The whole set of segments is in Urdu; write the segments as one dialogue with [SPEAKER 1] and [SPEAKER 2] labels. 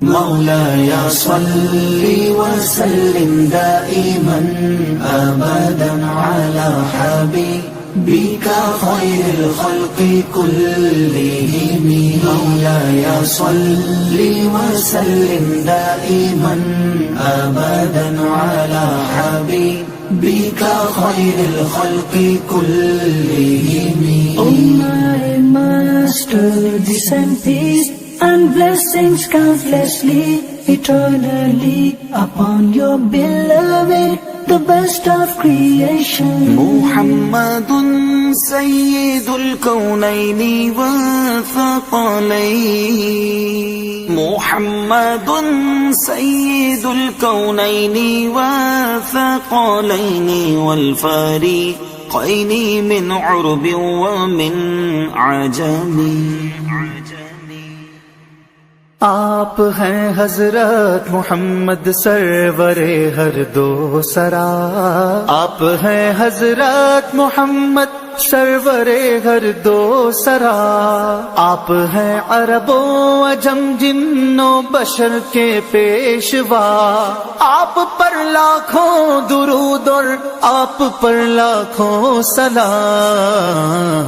[SPEAKER 1] مولاي صل وسلم دائما أبدا على حبيبك خير الخلق كلهم. مولاي صل وسلم دائما أبدا على حبيبك خير الخلق كلهم.
[SPEAKER 2] Oh my Master, descend peace and blessings countlessly, eternally upon your beloved, the best of creation.
[SPEAKER 1] محمد سيد الكونين والثقلين. محمد سيد الكونين والثقلين والفريقين من عرب ومن عجم.
[SPEAKER 3] آپ ہیں حضرت محمد سرور ہر دو سرا. آپ ہیں حضرت محمد سرور ہر دو سرا. آپ ہیں عرب و عجم جن و بشر کے پیشوا. آپ پر لاکھوں درود اور آپ پر لاکھوں سلام.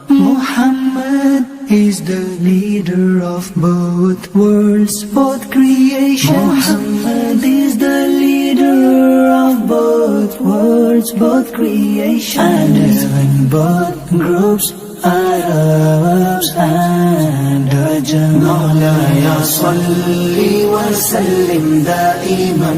[SPEAKER 2] Muhammad is the leader of both worlds, both creations. Muhammad is the leader of both worlds, both creations. And both groups, Arabs and Ajam.
[SPEAKER 1] مولاي صل وسلم دائما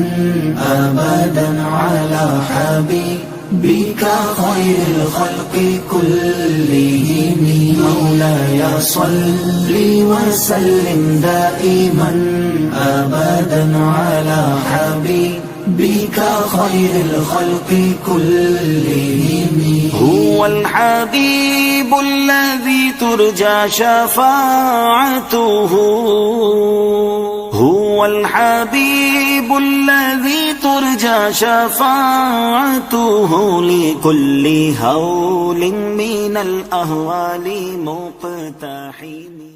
[SPEAKER 1] أبدا على حبيبك خير الخلق كلهم. مولاي صل وسلم دائما أبدا على حبيبك خير الخلق كلهم. هو الحبيب الذي ترجى شفاعته. هو الحبيب الذي ترجى شفاعته لكل هول من الأهوال مقتحم.